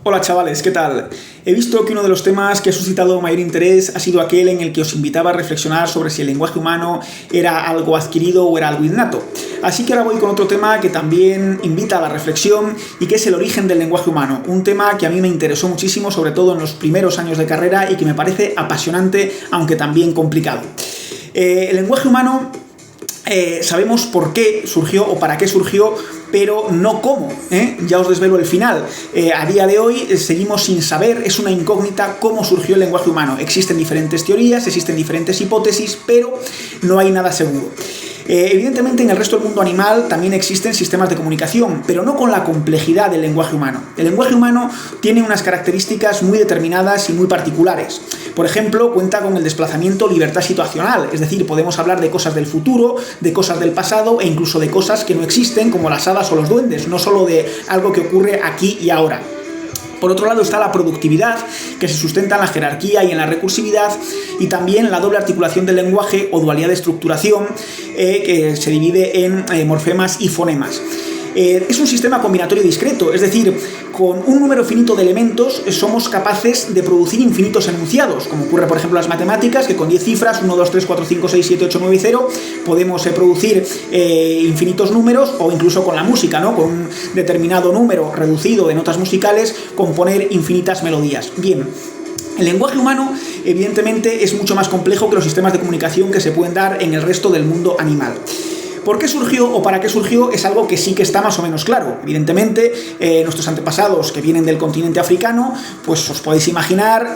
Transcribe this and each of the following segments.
Hola chavales, ¿qué tal? He visto que uno de los temas que ha suscitado mayor interés ha sido aquel en el que os invitaba a reflexionar sobre si el lenguaje humano era algo adquirido o era algo innato. Así que ahora voy con otro tema que también invita a la reflexión y que es el origen del lenguaje humano. Un tema que a mí me interesó muchísimo, sobre todo en los primeros años de carrera, y que me parece apasionante, aunque también complicado. El lenguaje humano sabemos por qué surgió o para qué surgió, pero no cómo, Ya os desvelo el final. A día de hoy seguimos sin saber, es una incógnita cómo surgió el lenguaje humano. Existen diferentes teorías, existen diferentes hipótesis, pero no hay nada seguro. Evidentemente en el resto del mundo animal también existen sistemas de comunicación, pero no con la complejidad del lenguaje humano. El lenguaje humano tiene unas características muy determinadas y muy particulares. Por ejemplo, cuenta con el desplazamiento libertad situacional, es decir, podemos hablar de cosas del futuro, de cosas del pasado e incluso de cosas que no existen, como las hadas o los duendes, no solo de algo que ocurre aquí y ahora. Por otro lado está la productividad, que se sustenta en la jerarquía y en la recursividad, y también la doble articulación del lenguaje o dualidad de estructuración, que se divide en morfemas y fonemas. Es un sistema combinatorio discreto, es decir, con un número finito de elementos somos capaces de producir infinitos enunciados, como ocurre por ejemplo en las matemáticas, que con 10 cifras, 1, 2, 3, 4, 5, 6, 7, 8, 9 y 0, podemos producir infinitos números, o incluso con la música, ¿no? Con un determinado número reducido de notas musicales, componer infinitas melodías. Bien. El lenguaje humano, evidentemente, es mucho más complejo que los sistemas de comunicación que se pueden dar en el resto del mundo animal. ¿Por qué surgió o para qué surgió? Es algo que sí que está más o menos claro. Evidentemente, nuestros antepasados que vienen del continente africano, pues os podéis imaginar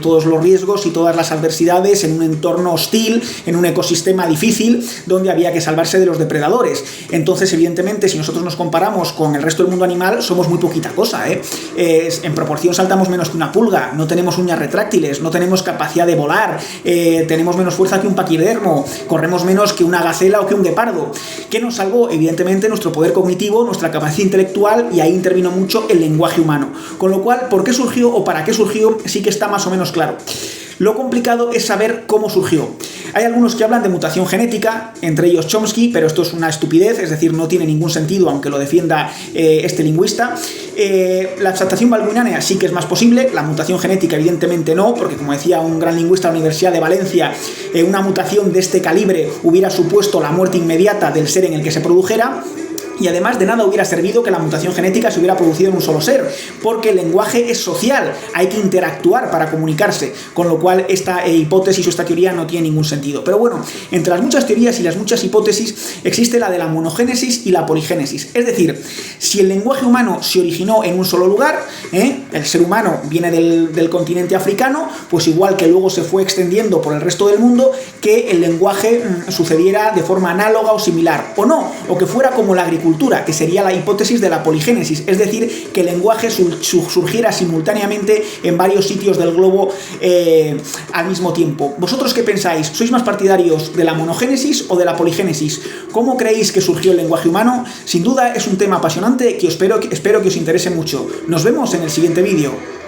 todos los riesgos y todas las adversidades en un entorno hostil, en un ecosistema difícil, donde había que salvarse de los depredadores. Entonces, evidentemente, si nosotros nos comparamos con el resto del mundo animal, somos muy poquita cosa, En proporción saltamos menos que una pulga, no tenemos uñas retráctiles, no tenemos capacidad de volar, tenemos menos fuerza que un paquidermo, corremos menos que una gacela o que un guepardo. ¿Qué nos salvó? Evidentemente nuestro poder cognitivo, nuestra capacidad intelectual, y ahí intervino mucho el lenguaje humano. Con lo cual, ¿por qué surgió o para qué surgió? Sí que está más o menos claro. Lo complicado es saber cómo surgió. Hay algunos que hablan de mutación genética, entre ellos Chomsky, pero esto es una estupidez, es decir, no tiene ningún sentido, aunque lo defienda este lingüista. La adaptación balbinánea sí que es más posible, la mutación genética evidentemente no, porque como decía un gran lingüista de la Universidad de Valencia, una mutación de este calibre hubiera supuesto la muerte inmediata del ser en el que se produjera. Y además de nada hubiera servido que la mutación genética se hubiera producido en un solo ser, porque el lenguaje es social, hay que interactuar para comunicarse, con lo cual esta hipótesis o esta teoría no tiene ningún sentido. Pero bueno, entre las muchas teorías y las muchas hipótesis existe la de la monogénesis y la poligénesis. Es decir, si el lenguaje humano se originó en un solo lugar, el ser humano viene del continente africano, pues igual que luego se fue extendiendo por el resto del mundo, que el lenguaje sucediera de forma análoga o similar, o no, o que fuera como la agricultura, que sería la hipótesis de la poligénesis, es decir, que el lenguaje surgiera simultáneamente en varios sitios del globo al mismo tiempo. ¿Vosotros qué pensáis? ¿Sois más partidarios de la monogénesis o de la poligénesis? ¿Cómo creéis que surgió el lenguaje humano? Sin duda es un tema apasionante que espero que os interese mucho. Nos vemos en el siguiente vídeo.